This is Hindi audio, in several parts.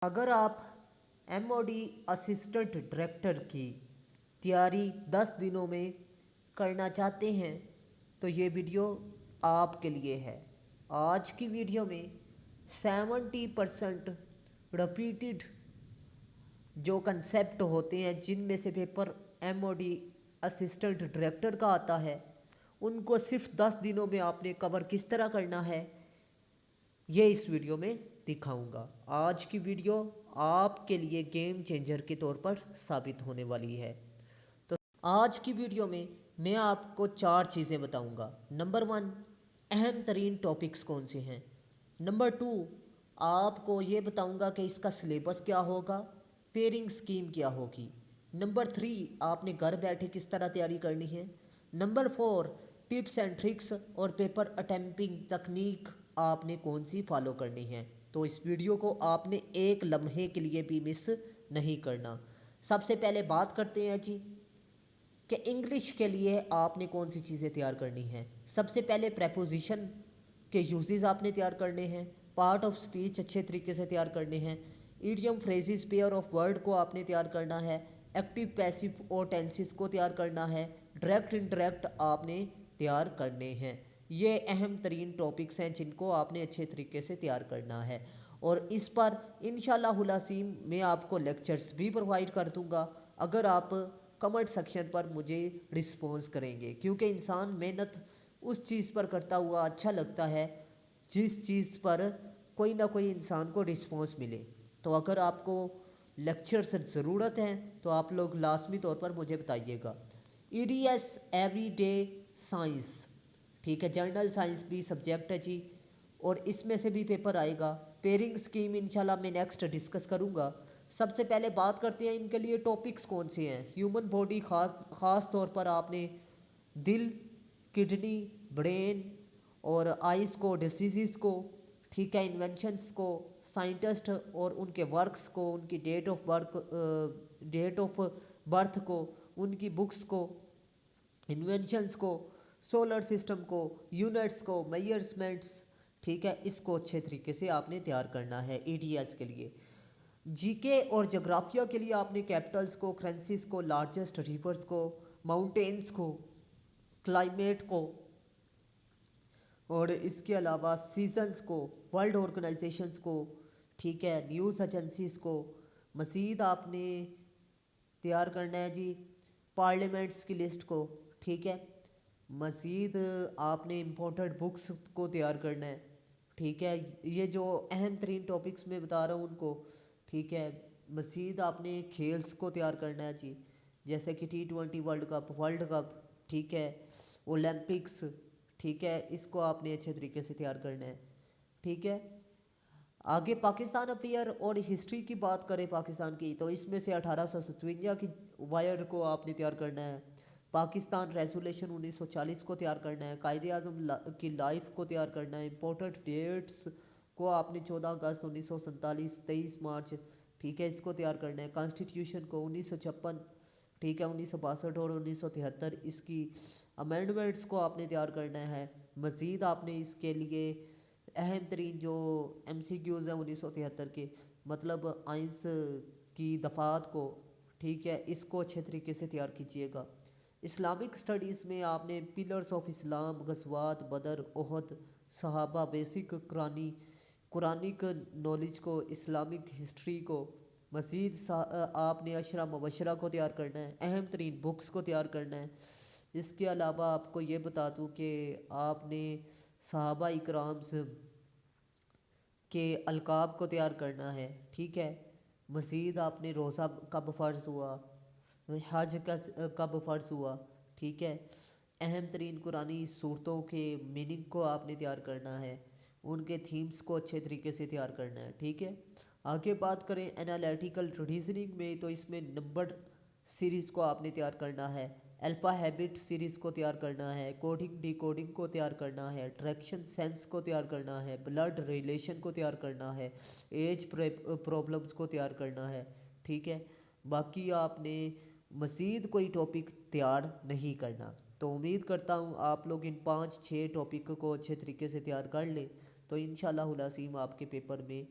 अगर आप एमओडी असिस्टेंट डायरेक्टर की तैयारी 10 दिनों में करना चाहते हैं तो ये वीडियो आपके लिए है। आज की वीडियो में 70% रिपीटेड जो कंसेप्ट होते हैं जिनमें से पेपर एमओडी असिस्टेंट डायरेक्टर का आता है, उनको सिर्फ 10 दिनों में आपने कवर किस तरह करना है ये इस वीडियो में दिखाऊंगा। आज की वीडियो आपके लिए गेम चेंजर के तौर पर साबित होने वाली है। तो आज की वीडियो में मैं आपको 4 चीज़ें बताऊंगा। नंबर 1, अहम तरीन टॉपिक्स कौन से हैं। नंबर 2, आपको ये बताऊंगा कि इसका सिलेबस क्या होगा, पेयरिंग स्कीम क्या होगी। नंबर 3, आपने घर बैठे किस तरह तैयारी करनी है। नंबर 4, टिप्स एंड ट्रिक्स और पेपर अटेम्प्टिंग तकनीक आपने कौन सी फॉलो करनी है। तो इस वीडियो को आपने एक लम्हे के लिए भी मिस नहीं करना। सबसे पहले बात करते हैं जी कि इंग्लिश के लिए आपने कौन सी चीज़ें तैयार करनी हैं। सबसे पहले प्रेपोजिशन के यूजेस आपने तैयार करने हैं, पार्ट ऑफ स्पीच अच्छे तरीके से तैयार करने हैं, idiom phrases pair of word को आपने तैयार करना है, एक्टिव पैसिव और टेंसेस को तैयार करना है, डायरेक्ट इनडायरेक्ट आपने तैयार करने हैं। ये अहम तरीन टॉपिक्स हैं जिनको आपने अच्छे तरीके से तैयार करना है। और इस पर इंशाल्लाहुल अज़ीम मैं आपको लेक्चर्स भी प्रोवाइड कर दूंगा अगर आप कमेंट सेक्शन पर मुझे रिस्पॉन्स करेंगे, क्योंकि इंसान मेहनत उस चीज़ पर करता हुआ अच्छा लगता है जिस चीज़ पर कोई ना कोई इंसान को रिस्पॉन्स मिले। तो अगर आपको लेक्चर से ज़रूरत है तो आप लोग लाजमी तौर पर मुझे बताइएगा। ईडीएस एवरीडे साइंस, ठीक है, जनरल साइंस भी सब्जेक्ट है जी और इसमें से भी पेपर आएगा। पेयरिंग स्कीम इंशाल्लाह मैं नेक्स्ट डिस्कस करूँगा। सबसे पहले बात करते हैं इनके लिए टॉपिक्स कौन से हैं। ह्यूमन बॉडी, ख़ास तौर पर आपने दिल, किडनी, ब्रेन और आइज़ को, डिसीज़ को, ठीक है, इन्वेंशंस को, साइंटिस्ट और उनके वर्क्स को, उनकी डेट ऑफ बर्थ को, उनकी बुक्स को, इन्वेंशंस को, सोलर सिस्टम को, यूनिट्स को, मेजरमेंट्स, ठीक है, इसको अच्छे तरीके से आपने तैयार करना है ईडीएस के लिए। जीके और जोग्राफिया के लिए आपने कैपिटल्स को, करेंसीज को, लार्जेस्ट रिवर्स को, माउंटेन्स को, क्लाइमेट को और इसके अलावा सीजन्स को, वर्ल्ड ऑर्गेनाइजेशंस को, ठीक है, न्यूज़ एजेंसीज को। मज़ीद आपने तैयार करना है जी पार्लियामेंट्स की लिस्ट को, ठीक है। मज़ीद आपने इम्पोर्टेंट बुक्स को तैयार करना है, ठीक है। ये जो अहम तरीन टॉपिक्स में बता रहा हूँ उनको, ठीक है। मज़ीद आपने खेल्स को तैयार करना है जी, जैसे कि T20 वर्ल्ड कप, ठीक है, ओलंपिक्स, ठीक है, इसको आपने अच्छे तरीके से तैयार करना है, ठीक है। आगे पाकिस्तान अफेयर और हिस्ट्री की बात करें पाकिस्तान की, तो इसमें से 1857 की वायर को आपने तैयार करना है, पाकिस्तान रेजोल्यूशन 1940 को तैयार करना है, कायदे आज़म की लाइफ को तैयार करना है, इंपॉर्टेंट डेट्स को आपने 14 अगस्त 1947, 23 मार्च, ठीक है, इसको तैयार करना है, कॉन्स्टिट्यूशन को 1956, ठीक है, 1962 और 1973 इसकी अमेंडमेंट्स को आपने तैयार करना है। मज़ीद आपने इसके लिए अहम तरीन जो MCQs हैं 1973 के, मतलब आइंस की दफ़ात को, ठीक है, इसको अच्छे तरीके से तैयार कीजिएगा। इस्लामिक स्टडीज़ में आपने पिलर्स ऑफ इस्लाम, गज़वात बदर, ओहद, सहाबा, बेसिक कुरानिक नॉलेज को, इस्लामिक हिस्ट्री को। मज़ीद आपने अशरा मबशरा को तैयार करना है, अहम तरीन बुक्स को तैयार करना है। इसके अलावा आपको ये बता दूँ कि आपने सहाबा इकराम्स के अलकाब को तैयार करना है, ठीक है। मज़ीद आपने रोज़ा कब फ़र्ज़ हुआ, हज का कब फ़र्ज़ हुआ, ठीक है। अहम तरीन कुरानी सूरतों के मीनिंग को आपने तैयार करना है, उनके थीम्स को अच्छे तरीके से तैयार करना है, ठीक है। आगे बात करें एनालिटिकल रीजनिंग में, तो इसमें नंबर सीरीज़ को आपने तैयार करना है, अल्फ़ा हैबिट सीरीज़ को तैयार करना है, कोडिंग डिकोडिंग को तैयार करना है, ट्रैक्शन सेंस को तैयार करना है, ब्लड रिलेशन को तैयार करना है, एज प्रॉब्लम्स को तैयार करना है, ठीक है। बाकी आपने मज़ीद कोई टॉपिक तैयार नहीं करना। तो उम्मीद करता हूँ आप लोग इन 5-6 टॉपिक को अच्छे तरीके से तैयार कर लें, तो इंशाल्लाहुल अज़ीम आपके पेपर में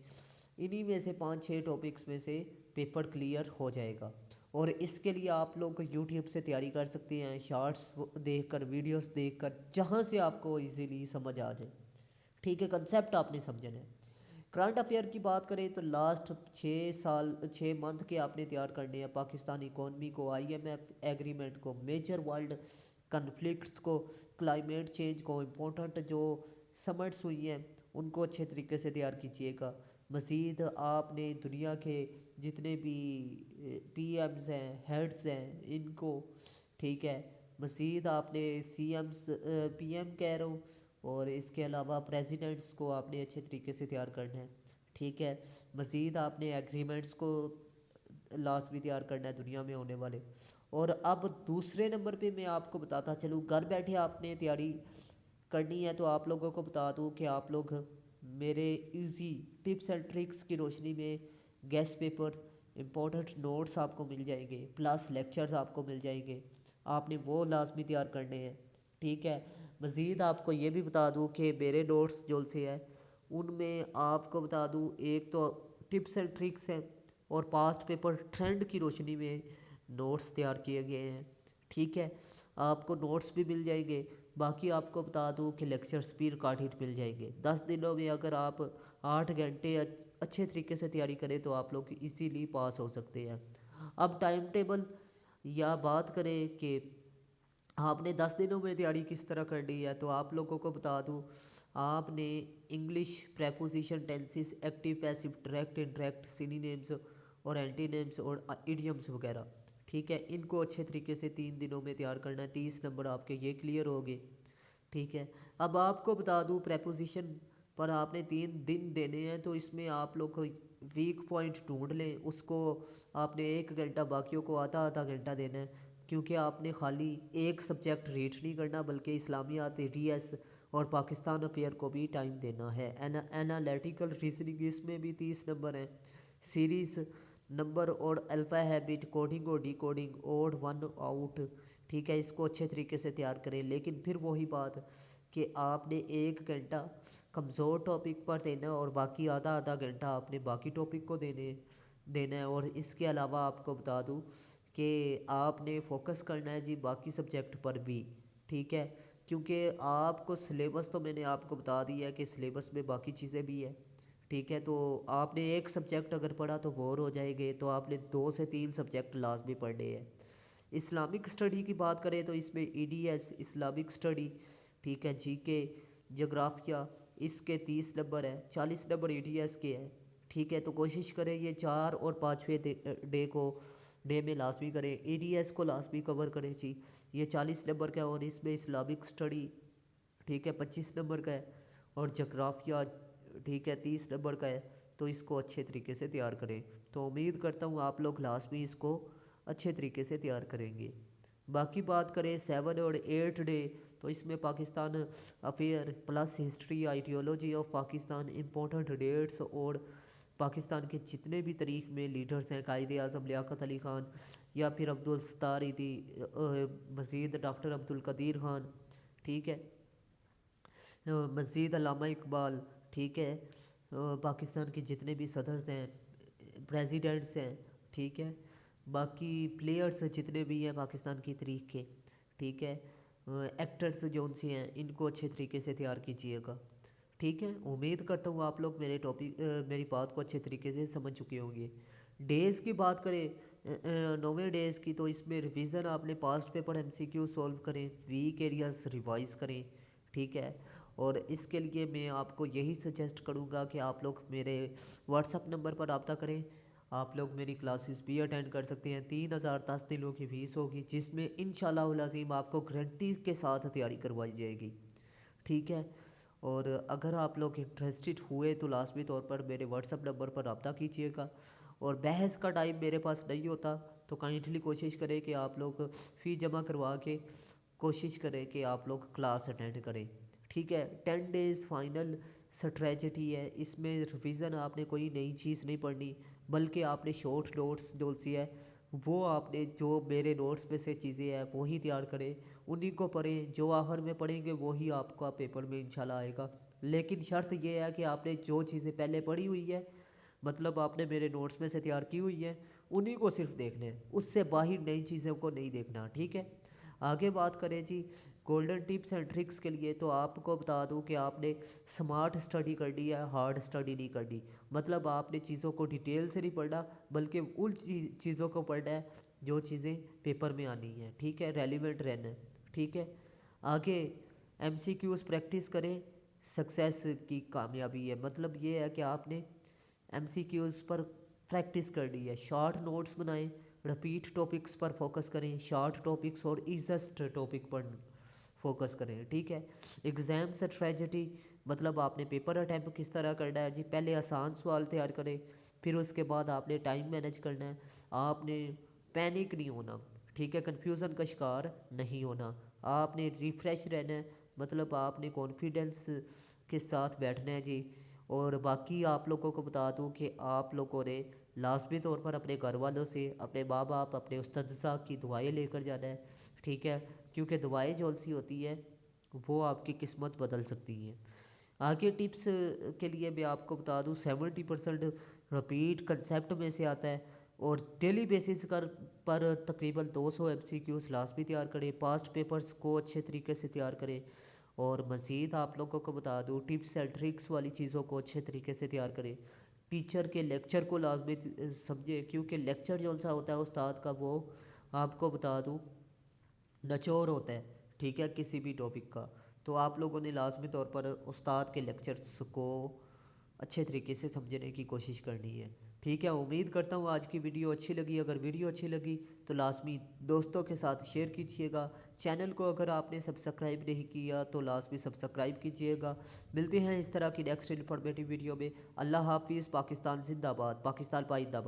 इन्हीं में से 5-6 टॉपिक्स में से पेपर क्लियर हो जाएगा। और इसके लिए आप लोग यूट्यूब से तैयारी कर सकते हैं, शॉर्ट्स देखकर, वीडियोस देखकर, जहाँ से आपको इजीली समझ आ जाए। ठीक है, कंसेप्ट आपने समझना है। करंट अफेयर की बात करें तो लास्ट 6 साल 6 मंथ के आपने तैयार करने हैं। पाकिस्तानी इकॉनमी को, IMF एग्रीमेंट को, मेजर वर्ल्ड कन्फ्लिक्ट्स को, क्लाइमेट चेंज को, इम्पोर्टेंट जो समट्स हुई हैं उनको अच्छे तरीके से तैयार कीजिएगा। मज़ीद आपने दुनिया के जितने भी PMs हैं, हेड्स हैं, इनको, ठीक है, मज़ीद आपने CMs, PM कह रहा हूँ, और इसके अलावा प्रेसिडेंट्स को आपने अच्छे तरीके से तैयार करना है। ठीक है, मज़ीद आपने एग्रीमेंट्स को लास्ट भी तैयार करना है दुनिया में होने वाले। और अब दूसरे नंबर पे मैं आपको बताता चलूँ, घर बैठे आपने तैयारी करनी है तो आप लोगों को बता दूँ कि आप लोग मेरे इजी टिप्स एंड ट्रिक्स की रोशनी में गेस्ट पेपर, इम्पोर्टेंट नोट्स आपको मिल जाएंगे, प्लस लेक्चर्स आपको मिल जाएंगे। आपने वो लाजमी तैयार करने हैं। ठीक है, मज़ीद आपको ये भी बता दूँ कि मेरे नोट्स जो से है उनमें आपको बता दूँ, एक तो टिप्स एंड ट्रिक्स हैं और पास्ट पेपर ट्रेंड की रोशनी में नोट्स तैयार किए गए हैं। ठीक है, आपको नोट्स भी मिल जाएंगे। बाकी आपको बता दूं कि लेक्चर्स भी रिकॉर्डेड मिल जाएंगे। 10 दिनों में अगर आप 8 घंटे अच्छे तरीके से तैयारी करें तो आप लोग इजीली पास हो सकते हैं। अब टाइम टेबल या बात करें कि आपने 10 दिनों में तैयारी किस तरह करनी है, तो आप लोगों को बता दूं, आपने English preposition, tenses, active, passive, direct, indirect, synonyms और एंटीनिम्स और इडियम्स वगैरह, ठीक है, इनको अच्छे तरीके से 3 दिनों में तैयार करना है। 30 नंबर आपके ये क्लियर हो गए। ठीक है, अब आपको बता दूं प्रेपोजिशन पर आपने 3 दिन देने हैं, तो इसमें आप लोग वीक पॉइंट ढूंढ लें, उसको आपने 1 घंटा, बाकियों को आधा आधा घंटा देना है। क्योंकि आपने खाली एक सब्जेक्ट रीड नहीं करना बल्कि इस्लामियात, DS और पाकिस्तान अफेयर को भी टाइम देना है। एनालिटिकल रीजनिंग, इसमें भी 30 नंबर हैं। सीरीज़ नंबर और अल्फ़ा हैबिट, कोडिंग और डिकोडिंग, ओड वन आउट, ठीक है, इसको अच्छे तरीके से तैयार करें। लेकिन फिर वही बात कि आपने 1 घंटा कमज़ोर टॉपिक पर देना है और बाकी आधा आधा घंटा आपने बाकी टॉपिक को देना है। और इसके अलावा आपको बता दूं कि आपने फोकस करना है जी बाकी सब्जेक्ट पर भी। ठीक है, क्योंकि आपको सिलेबस तो मैंने आपको बता दिया है कि सिलेबस में बाकी चीज़ें भी है। ठीक है, तो आपने एक सब्जेक्ट अगर पढ़ा तो बोर हो जाएंगे, तो आपने 2 से 3 सब्जेक्ट लाजमी पढ़ने हैं। इस्लामिक स्टडी की बात करें तो इसमें EDS, इस्लामिक स्टडी, ठीक है, GK, जोग्राफिया, इसके 30 नंबर है, 40 नंबर EDS के हैं। ठीक है, तो कोशिश करें ये 4 और 5वें डे में लाजमी करें, EDS को लाजमी कवर करें जी। ये 40 नंबर का है और इसमें इस्लामिक स्टडी, ठीक है, 25 नंबर का है, और जोग्राफिया, ठीक है, 30 नंबर का है। तो इसको अच्छे तरीके से तैयार करें। तो उम्मीद करता हूँ आप लोग लाजमी इसको अच्छे तरीके से तैयार करेंगे। बाकी बात करें 7 और 8 डे, तो इसमें Pakistan affair plus history, ideology of Pakistan, important dates और पाकिस्तान के जितने भी तारीख में लीडर्स हैं, कायदे आज़म लियाकत अली ख़ान या फिर अब्दुल सत्तार ईदी, मज़ीद डॉक्टर अब्दुल कदीर ख़ान, ठीक है, मज़ीद अल्लामा इकबाल, ठीक है, पाकिस्तान के जितने भी सदर्स हैं, प्रेसिडेंट्स हैं, ठीक है, बाकी प्लेयर्स जितने भी हैं पाकिस्तान की तारीख के, ठीक है, एक्टर्स जो उनसे हैं, इनको अच्छे तरीके से तैयार कीजिएगा। ठीक है, उम्मीद करता हूँ आप लोग मेरी बात को अच्छे तरीके से समझ चुके होंगे। डेज़ की बात करें 9वें डेज़ की, तो इसमें रिवीजन आपने पास्ट पेपर MCQ सॉल्व करें, वीक एरियाज रिवाइज करें। ठीक है, और इसके लिए मैं आपको यही सजेस्ट करूँगा कि आप लोग मेरे व्हाट्सअप नंबर पर रब्ता करें। आप लोग मेरी क्लासेस भी अटेंड कर सकते हैं। 3000 10 दिनों की फ़ीस होगी, जिसमें इंशाल्लाह अज़ीम आपको गारंटी के साथ तैयारी करवाई जाएगी। ठीक है, और अगर आप लोग इंटरेस्टेड हुए तो लाजमी तौर पर मेरे व्हाट्सअप नंबर पर रब्ता कीजिएगा। और बहस का टाइम मेरे पास नहीं होता, तो काइंडली कोशिश करें कि आप लोग फ़ी जमा करवा के कोशिश करें कि आप लोग क्लास अटेंड करें। ठीक है, 10 डेज़ फाइनल स्ट्रेटजी है, इसमें रिवीजन आपने कोई नई चीज़ नहीं पढ़नी, बल्कि आपने शॉर्ट नोट्स जो सी है वो आपने जो मेरे नोट्स में से चीज़ें हैं वही तैयार करें, उन्हीं को पढ़ें। जो आखिर में पढ़ेंगे वही आपका पेपर में इंशाल्लाह आएगा। लेकिन शर्त ये है कि आपने जो चीज़ें पहले पढ़ी हुई है मतलब आपने मेरे नोट्स में से तैयार की हुई है, उन्हीं को सिर्फ देखने हैं, उससे बाहर नई चीज़ों को नहीं देखना, ठीक है। आगे बात करें जी गोल्डन टिप्स एंड ट्रिक्स के लिए, तो आपको बता दूं कि आपने स्मार्ट स्टडी करनी है, हार्ड स्टडी नहीं करनी। मतलब आपने चीज़ों को डिटेल से नहीं पढ़ना, बल्कि उन चीज़ों को पढ़ना है जो चीज़ें पेपर में आनी है, ठीक है, रेलिवेंट रहना है, ठीक है। आगे एमसीक्यूज़ प्रैक्टिस करें, सक्सेस की कामयाबी है। मतलब ये है कि आपने एमसीक्यूज़ पर प्रैक्टिस करनी है, शॉर्ट नोट्स बनाएं, रिपीट टॉपिक्स पर फोकस करें, शॉर्ट टॉपिक्स और ईजेस्ट टॉपिक पर फोकस करें, ठीक है। एग्ज़ाम स्ट्रेटजी, मतलब आपने पेपर अटैम्प्ट किस तरह करना है जी, पहले आसान सवाल तैयार करें, फिर उसके बाद आपने टाइम मैनेज करना है, आपने पैनिक नहीं होना, ठीक है, कन्फ्यूज़न का शिकार नहीं होना, आपने रिफ़्रेश रहना है, मतलब आपने कॉन्फिडेंस के साथ बैठना है जी। और बाकी आप लोगों को बता दूं कि आप लोगों ने लाजमी तौर पर अपने घर वालों से, अपने माँ बाप, अपने उस्ताद की दुआएं लेकर जाना है, ठीक है, क्योंकि दुआएं जो सी होती है वो आपकी किस्मत बदल सकती हैं। आगे टिप्स के लिए मैं आपको बता दूं 70% रिपीट कंसेप्ट में से आता है, और डेली बेसिस पर तकरीबन 200 MCQs लाजमी तैयार करें, पास्ट पेपर्स को अच्छे तरीके से तैयार करें। और मज़ीद आप लोगों को बता दूं टिप्स एंड ट्रिक्स वाली चीज़ों को अच्छे तरीके से तैयार करें, टीचर के लेक्चर को लाजमी समझे, क्योंकि लेक्चर जो सा होता है उस्ताद का, वो आपको बता दूं नचोर होता है, ठीक है, किसी भी टॉपिक का। तो आप लोगों ने लाजमी तौर पर उस्ताद के लेक्चर्स को अच्छे तरीके से समझने की कोशिश करनी है, ठीक है। उम्मीद करता हूँ आज की वीडियो अच्छी लगी। अगर वीडियो अच्छी लगी तो लाजमी दोस्तों के साथ शेयर कीजिएगा। चैनल को अगर आपने सब्सक्राइब नहीं किया तो लाजमी सब्सक्राइब कीजिएगा। मिलते हैं इस तरह की नेक्स्ट इन्फॉर्मेटिव वीडियो में। अल्लाह हाफिज़। पाकिस्तान जिंदाबाद, पाकिस्तान पाइंदाबाद।